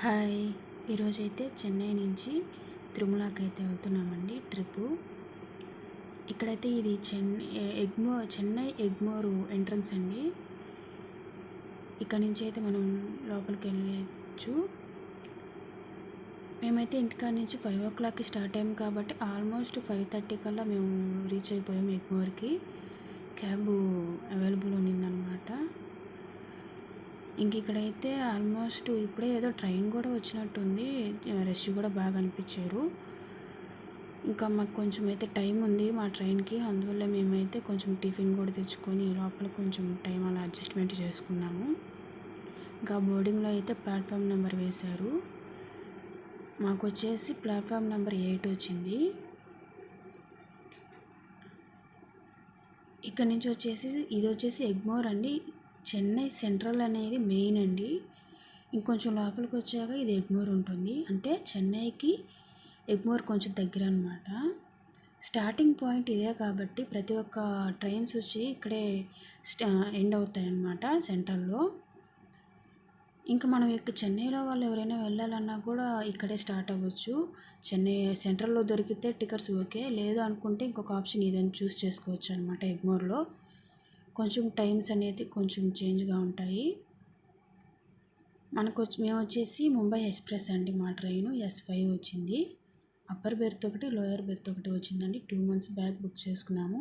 Hi! ఈరోజైతే చెన్నై నుంచి తిరుమలకైతే వెళ్తున్నామండి ట్రిప్పు. ఇక్కడైతే ఇది చెన్నై ఎగ్మోర్ ఎంట్రన్స్ అండి. ఇక్కడ నుంచి అయితే మనం లోపలికి వెళ్ళచ్చు. మేమైతే ఇంటికాడ నుంచి 5 o'clockకి స్టార్ట్ అయ్యాము కాబట్టి ఆల్మోస్ట్ 5:30 కల్లా మేము రీచ్ అయిపోయాము ఎగ్మోర్కి. Cab available ఉన్నిందనమాట. ఇక్కడైతే ఆల్మోస్ట్ ఇప్పుడే ఏదో ట్రైన్ కూడా వచ్చినట్టుంది. రష్ కూడా బాగా అనిపించారు. ఇంకా మాకు కొంచెం అయితే టైం ఉంది మా ట్రైన్కి. అందువల్ల మేమైతే కొంచెం టిఫిన్ కూడా తెచ్చుకొని లోపల కొంచెం టైం అలా అడ్జస్ట్మెంట్ చేసుకున్నాము. ఇంకా బోర్డింగ్లో అయితే ప్లాట్ఫామ్ నెంబర్ వేశారు. మాకు వచ్చేసి ప్లాట్ఫామ్ నెంబర్ 8 వచ్చింది. ఇక్కడ నుంచి ఇది వచ్చేసి ఎగ్మోర్ అండి. చెన్నై సెంట్రల్ అనేది మెయిన్ అండి. ఇంకొంచెం లోపలికి వచ్చాక ఇది ఎగ్మోర్ ఉంటుంది. అంటే చెన్నైకి ఎగ్మోర్ కొంచెం దగ్గర అనమాట. స్టార్టింగ్ పాయింట్ ఇదే కాబట్టి ప్రతి ఒక్క ట్రైన్స్ వచ్చి ఇక్కడే ఎండ్ అవుతాయి అన్నమాట సెంట్రల్లో. ఇంకా మనం చెన్నైలో వాళ్ళు ఎవరైనా వెళ్ళాలన్నా కూడా ఇక్కడే స్టార్ట్ అవ్వచ్చు. చెన్నై సెంట్రల్లో దొరికితే టికెట్స్ ఓకే, లేదు అనుకుంటే ఇంకొక ఆప్షన్ ఇదని చూస్ చేసుకోవచ్చు అనమాట. ఎగ్మోర్లో కొంచెం టైమ్స్ అనేది కొంచెం చేంజ్గా ఉంటాయి. మేము వచ్చేసి ముంబై ఎక్స్ప్రెస్ అండి. మా ట్రైను S5 వచ్చింది. అప్పర్ బెర్త్ ఒకటి, లోయర్ బెర్త్ ఒకటి వచ్చిందండి. 2 months బ్యాక్ బుక్ చేసుకున్నాము.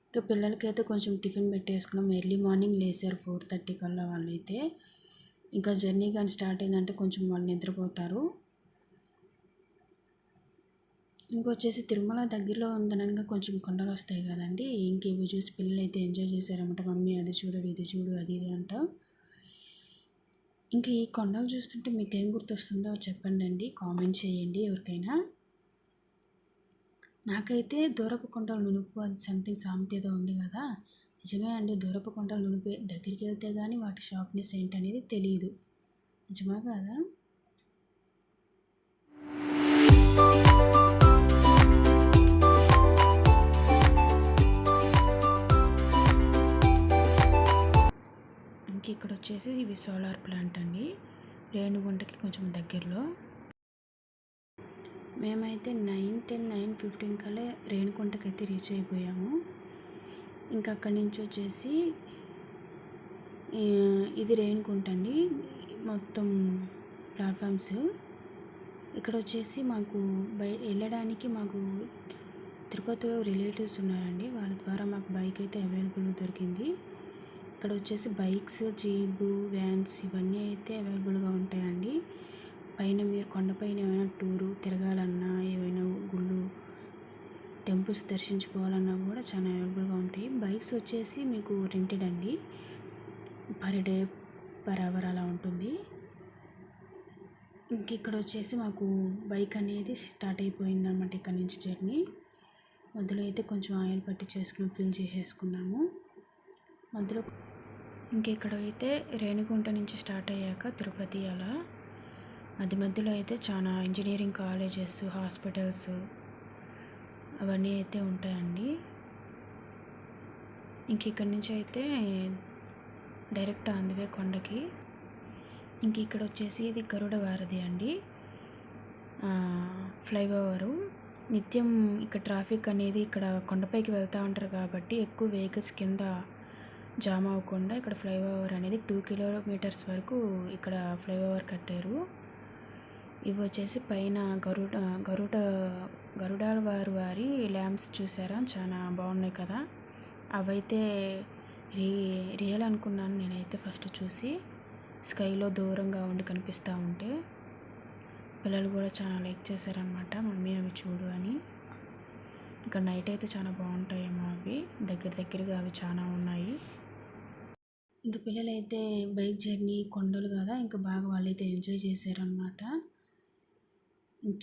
ఇంకా పిల్లలకైతే కొంచెం టిఫిన్ పెట్టేసుకున్నాము. ఎర్లీ మార్నింగ్ లేసారు 4:30 కల్లా వాళ్ళైతే. ఇంకా జర్నీ కానీ స్టార్ట్ అయిందంటే కొంచెం వాళ్ళు నిద్రపోతారు. ఇంకొచ్చేసి తిరుమల దగ్గరలో ఉందనగా కొంచెం కొండలు వస్తాయి కదండి. ఇవి చూసి పిల్లలు అయితే ఎంజాయ్ చేశారన్నమాట. మమ్మీ అది చూడు, ఇది చూడు, అది ఇది అంట. ఇంకా ఈ కొండలు చూస్తుంటే మీకు ఏం గుర్తొస్తుందో చెప్పండి అండి, కామెంట్ చేయండి ఎవరికైనా. నాకైతే దూరపు కొండలు నునుపు అది సంథింగ్ సామెత ఏదో ఉంది కదా, నిజమే అండి. దూరపు కొండలు నునుపే, దగ్గరికి వెళ్తే కానీ వాటి షార్ప్నెస్ ఏంటనేది తెలియదు. నిజమా కాదా? ఇక్కడ వచ్చేసి ఇవి సోలార్ ప్లాంట్ అండి, రేణిగుంటకి కొంచెం దగ్గరలో. మేమైతే 9:10, 9:15 కల్లా రేణిగుంటకి అయితే రీచ్ అయిపోయాము. ఇంకా అక్కడి నుంచి వచ్చేసి ఇది రేణిగుంట అండి, మొత్తం ప్లాట్ఫామ్స్. ఇక్కడ వచ్చేసి మాకు వెళ్ళడానికి మాకు తిరుపతిలో రిలేటివ్స్ ఉన్నారండి. వాళ్ళ ద్వారా మాకు బైక్ అయితే అవైలబుల్ దొరికింది. ఇక్కడ వచ్చేసి బైక్స్, జీబు, వ్యాన్స్ ఇవన్నీ అయితే అవైలబుల్గా ఉంటాయండి. పైన మీరు కొండపైన ఏమైనా టూరు తిరగాలన్నా, ఏవైనా గుళ్ళు టెంపుల్స్ దర్శించుకోవాలన్నా కూడా చాలా అవైలబుల్గా ఉంటాయి. బైక్స్ వచ్చేసి మీకు రెంటెడ్ అండి, పర్ డే పర్ అవర్ అలా ఉంటుంది. ఇక్కడ వచ్చేసి మాకు బైక్ అనేది స్టార్ట్ అయిపోయింది అనమాట. ఇక్కడ నుంచి జర్నీ మధ్యలో అయితే కొంచెం ఆయిల్ పట్టి చేసుకుని ఫిల్ చేసేసుకున్నాము మధ్యలో. ఇక్కడ అయితే రేణిగుంట నుంచి స్టార్ట్ అయ్యాక తిరుపతి అలా మధ్యలో అయితే చాలా ఇంజనీరింగ్ కాలేజెస్, హాస్పిటల్స్ అవన్నీ అయితే ఉంటాయండి. ఇక్కడ నుంచి అయితే డైరెక్ట్ ఆన్ ది వే కొండకి. ఇక్కడ వచ్చేసి ఇది గరుడ వారధి అండి, ఫ్లైఓవరు. నిత్యం ఇక్కడ ట్రాఫిక్ అనేది ఇక్కడ కొండపైకి వెళ్తూ ఉంటారు కాబట్టి ఎక్కువ వెహికల్స్ కింద జామ్ అవ్వకుండా ఇక్కడ ఫ్లైఓవర్ అనేది 2 kilometers వరకు ఇక్కడ ఫ్లైఓవర్ కట్టారు. ఇవి వచ్చేసి పైన గరుడాల వారి ల్యాంప్స్ చూసారా, చాలా బాగున్నాయి కదా. అవైతే రియల్ అనుకున్నాను నేనైతే ఫస్ట్ చూసి. స్కైలో దూరంగా ఉండి కనిపిస్తూ ఉంటే పిల్లలు కూడా చాలా లైక్ చేశారనమాట, మమ్మీ అవి చూడు అని. ఇక్కడ నైట్ అయితే చాలా బాగుంటాయేమో అవి, దగ్గరగా అవి చాలా ఉన్నాయి. పిల్లలు అయితే బైక్ జర్నీ కొండలు కదా, బాగా వాళ్ళైతే ఎంజాయ్ చేశారనమాట.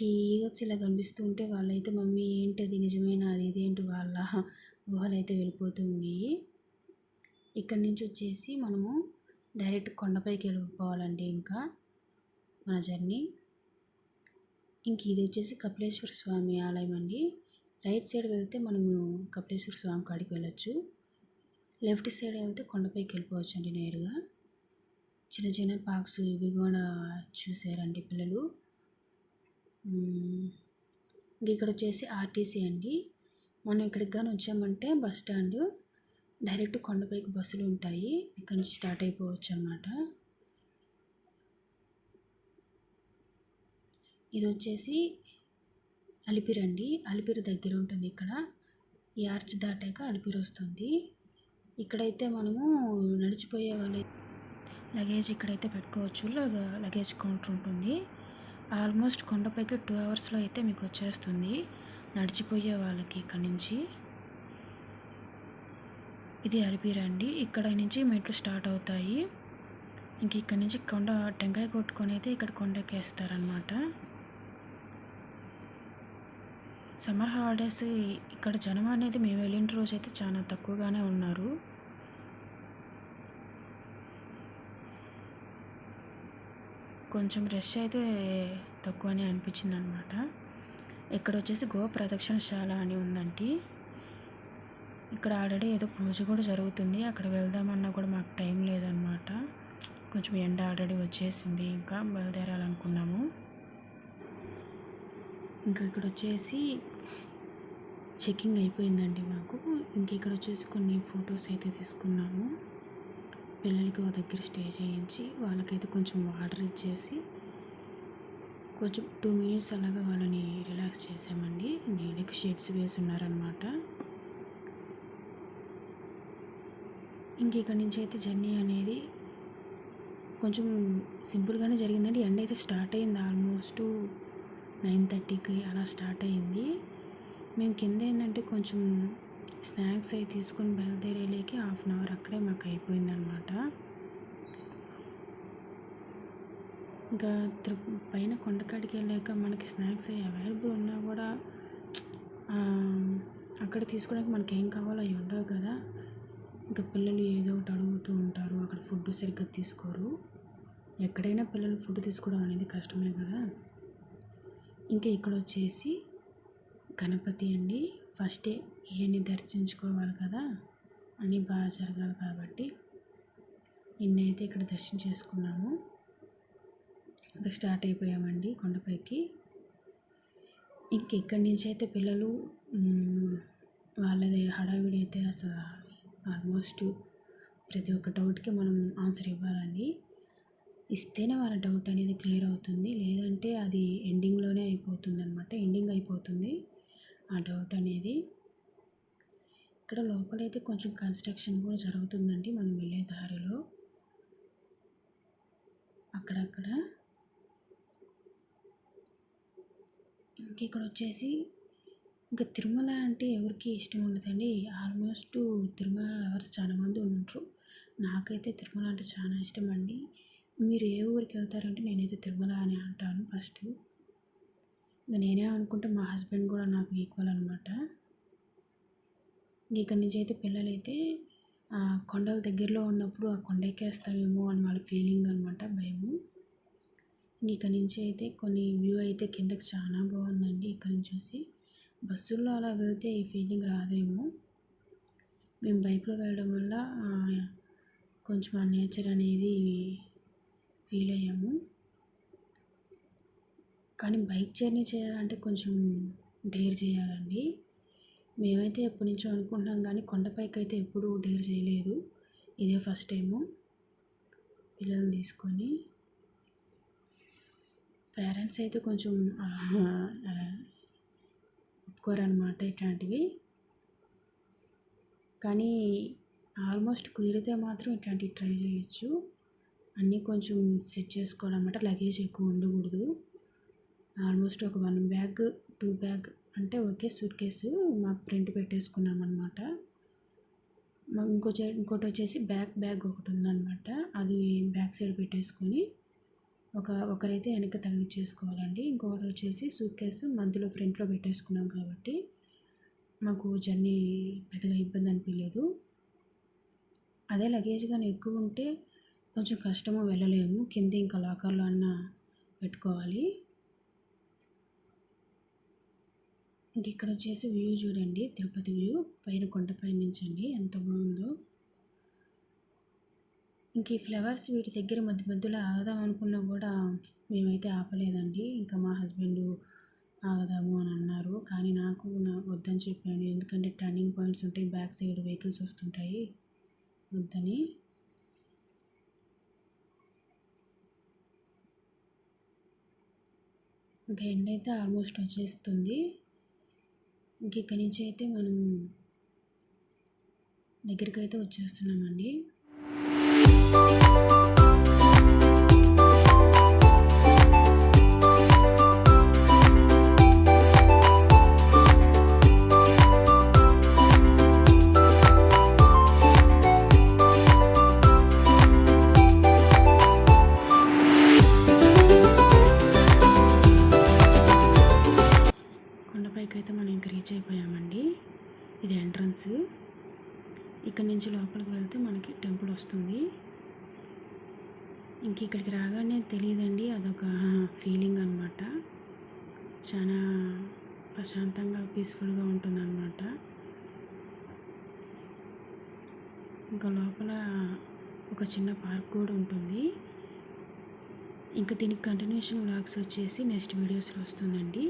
ఈగల్స్ ఇలా కనిపిస్తూ ఉంటే వాళ్ళైతే మమ్మీ ఏంటది నిజమేనా, అది ఇదేంటి వాళ్ళ ఊహలు అయితే వెళ్ళిపోతూ ఉన్నాయి. ఇక్కడ నుంచి వచ్చేసి మనము డైరెక్ట్ కొండపైకి వెళ్ళిపోవాలండి ఇంకా మన జర్నీ. ఇది వచ్చేసి కపిలేశ్వర స్వామి ఆలయం అండి. రైట్ సైడ్ వెళ్తే మనము కపిలేశ్వర స్వామి కాడికి వెళ్ళొచ్చు, లెఫ్ట్ సైడ్ వెళ్తే కొండపైకి వెళ్ళిపోవచ్చు అండి నేరుగా. చిన్న చిన్న పార్క్స్ ఇవి కూడా చూసారండి పిల్లలు. ఇంక ఇక్కడ వచ్చేసి ఆర్టీసీ అండి. మనం ఇక్కడికి కానీ వచ్చామంటే బస్ స్టాండ్, డైరెక్ట్ కొండపైకి బస్సులు ఉంటాయి, ఇక్కడ నుంచి స్టార్ట్ అయిపోవచ్చు అన్నమాట. ఇది వచ్చేసి అలిపిరి అండి. అలిపిరి దగ్గర ఉంటుంది. ఇక్కడ ఈ ఆర్చ్ దాటాక అలిపిరి వస్తుంది. ఇక్కడైతే మనము నడిచిపోయే వాళ్ళ లగేజ్ ఇక్కడైతే పెట్టుకోవచ్చు. లగేజ్ కౌంటర్ ఉంటుంది. ఆల్మోస్ట్ కొండపైకి 2 అవర్స్లో అయితే మీకు వచ్చేస్తుంది నడిచిపోయే వాళ్ళకి. ఇక్కడ నుంచి ఇది అలిపిరి అండి. ఇక్కడ నుంచి మెట్లు స్టార్ట్ అవుతాయి. ఇంక ఇక్కడ నుంచి కొండ టెంకాయ కొట్టుకొని అయితే ఇక్కడ కొండెక్కేస్తారనమాట. సమ్మర్ హాలిడేస్ ఇక్కడ జనం అనేది మేము వెళ్ళిన రోజు అయితే చాలా తక్కువగానే ఉన్నారు. కొంచెం రష్ అయితే తక్కువనే అనిపించింది అనమాట. ఇక్కడ వచ్చేసి గో ప్రదక్షిణశాల అని ఉందండి. ఇక్కడ ఆల్రెడీ ఏదో పూజ కూడా జరుగుతుంది. అక్కడ వెళ్దామన్నా కూడా మాకు టైం లేదనమాట. కొంచెం ఎండ ఆల్రెడీ వచ్చేసింది, ఇంకా బయలుదేరాలనుకున్నాము. ఇంకా ఇక్కడ వచ్చేసి చెకింగ్ అయిపోయిందండి మాకు. ఇంక ఇక్కడ వచ్చేసి కొన్ని ఫొటోస్ అయితే తీసుకున్నాము. పిల్లలకి ఒక దగ్గర స్టే చేయించి వాళ్ళకైతే కొంచెం వాటర్ ఇచ్చేసి కొంచెం 2 మినిట్స్ అలాగా వాళ్ళని రిలాక్స్ చేసామండి. నీళ్ళకి షేడ్స్ వేసి ఉన్నారనమాట. ఇంక ఇక్కడ నుంచి అయితే జర్నీ అనేది కొంచెం సింపుల్గానే జరిగిందండి. ఎండ అయితే స్టార్ట్ అయింది ఆల్మోస్ట్ 9:30కి అలా స్టార్ట్ అయింది. మేము కింద ఏంటంటే కొంచెం స్నాక్స్ అవి తీసుకొని బయలుదేరేలేకి 1/2 అవర్ అక్కడే మాకు అయిపోయిందనమాట. ఇంకా పైన కొండకాడికి వెళ్ళాక మనకి స్నాక్స్ అవి అవైలబుల్ ఉన్నా కూడా అక్కడ తీసుకోవడానికి మనకి ఏం కావాలో అవి ఉండవు కదా. ఇంకా పిల్లలు ఏదో ఒకటి అడుగుతూ ఉంటారు, అక్కడ ఫుడ్ సరిగ్గా తీసుకోరు. ఎక్కడైనా పిల్లలు ఫుడ్ తీసుకోవడం అనేది కష్టమే కదా. ఇంకా ఇక్కడ వచ్చేసి గణపతి అండి. ఫస్టే ఇవన్నీ దర్శించుకోవాలి కదా, అన్నీ బాగా జరగాలి కాబట్టి నిన్నైతే ఇక్కడ దర్శనం చేసుకున్నాము. ఇంకా స్టార్ట్ అయిపోయామండి కొండపైకి. ఇంక ఇక్కడి నుంచి అయితే పిల్లలు వాళ్ళది హడావిడి అయితే అసలు ఆల్మోస్ట్ ప్రతి ఒక్క డౌట్కి మనం ఆన్సర్ ఇవ్వాలండి. ఇస్తేనే వాళ్ళ డౌట్ అనేది క్లియర్ అవుతుంది, లేదంటే అది ఎండింగ్లోనే అయిపోతుంది అనమాట. ఎండింగ్ అయిపోతుంది ఆ డౌట్ అనేది. ఇక్కడ లోపలైతే కొంచెం కన్స్ట్రక్షన్ కూడా జరుగుతుందండి మనం వెళ్ళే దారిలో అక్కడక్కడ. ఇంక ఇక్కడ వచ్చేసి ఇంకా తిరుమల అంటే ఎవరికి ఇష్టం ఉండదండి. ఆల్మోస్ట్ తిరుమల లవర్స్ చాలామంది ఉంటారు. నాకైతే తిరుమల అంటే చాలా ఇష్టం అండి. మీరు ఏ ఊరికి వెళ్తారంటే నేనైతే తిరుమల అని అంటాను ఫస్ట్. ఇంకా నేనే అనుకుంటే మా హస్బెండ్ కూడా నాకు ఈక్వల్ అనమాట. ఇక్కడ నుంచి అయితే పిల్లలైతే కొండల దగ్గరలో ఉన్నప్పుడు ఆ కొండ ఎక్కేస్తామేమో అని వాళ్ళ ఫీలింగ్ అనమాట, భయము. ఇక్కడ నుంచి అయితే కొన్ని వ్యూ అయితే కిందకి చాలా బాగుందండి. ఇక్కడ నుంచి చూసి బస్సుల్లో అలా వెళ్తే ఈ ఫీలింగ్ రాదేమో. మేము బైక్లో వెళ్ళడం వల్ల కొంచెం ఆ నేచర్ అనేది ఫీల్ అయ్యాము. కానీ బైక్ జర్నీ చేయాలంటే కొంచెం డేర్ చేయాలండి. మేమైతే ఎప్పటి నుంచో అనుకుంటున్నాం కానీ కొండపైకి అయితే ఎప్పుడూ డేర్ చేయలేదు. ఇదే ఫస్ట్ టైము పిల్లల్ని తీసుకొని. పేరెంట్స్ అయితే కొంచెం ఒప్పుకోరనమాట ఇట్లాంటివి. కానీ ఆల్మోస్ట్ కుదిరితే మాత్రం ఇట్లాంటివి ట్రై చేయొచ్చు. అన్నీ కొంచెం సెట్ చేసుకోవాలన్నమాట. లగేజ్ ఎక్కువ ఉండకూడదు. ఆల్మోస్ట్ ఒక 1 బ్యాగ్ 2 బ్యాగ్ అంటే ఓకే సూట్ కేసు మా ఫ్రెండ్ పెట్టేసుకున్నామన్నమాట. ఇంకోటి వచ్చేసి బ్యాగ్ ఒకటి ఉందన్నమాట. అది బ్యాక్ సైడ్ పెట్టేసుకొని ఒకరైతే వెనక తగిలించేసుకోవాలండి. ఇంకొకటి వచ్చేసి సూట్ కేసు మధ్యలో ఫ్రంట్లో పెట్టేసుకున్నాం కాబట్టి మాకు జర్నీ పెద్దగా ఇబ్బంది అనిపించలేదు. అదే లగేజ్ కానీ ఎక్కువ ఉంటే కొంచెం కష్టము, వెళ్ళలేము. కింద ఇంకా లాకర్లో అన్న పెట్టుకోవాలి. ఇంక ఇక్కడ వచ్చేసి వ్యూ చూడండి, తిరుపతి వ్యూ పైన కొండపై నుంచి అండి ఎంత బాగుందో. ఇంక ఈ ఫ్లవర్స్ వీటి దగ్గర మధ్య మధ్యలో ఆగదాం అనుకున్నా కూడా మేమైతే ఆపలేదండి. ఇంకా మా హస్బెండ్ ఆగదాము అని అన్నారు, కానీ నాకు వద్దని చెప్పాను. ఎందుకంటే టర్నింగ్ పాయింట్స్ ఉంటాయి, బ్యాక్ సైడ్ వెహికల్స్ వస్తుంటాయి, వద్దని. ఇంకా ఎండ్ అయితే ఆల్మోస్ట్ వచ్చేస్తుంది. ఇంక ఇక్కడి నుంచి అయితే మనం దగ్గరికి అయితే వచ్చేస్తున్నామండి. కొండపైకి అయితే మనం ఇంక రీచ్ అయిపోయామండి. ఇది ఎంట్రన్స్. ఇక్కడ నుంచి లోపలికి వెళ్తే మనకి టెంపుల్ వస్తుంది. ఇంక ఇక్కడికి రాగానే తెలియదండి, అదొక ఫీలింగ్ అనమాట. చాలా ప్రశాంతంగా పీస్ఫుల్గా ఉంటుందన్నమాట. ఇంకా లోపల ఒక చిన్న పార్క్ కూడా ఉంటుంది. ఇంకా దీనికి కంటిన్యూషన్ వ్లాగ్స్ వచ్చేసి నెక్స్ట్ వీడియోస్లో వస్తుందండి.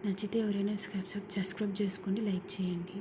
నచ్చితే ఎవరైనా సబ్స్క్రైబ్ చేసుకోండి, లైక్ చేయండి.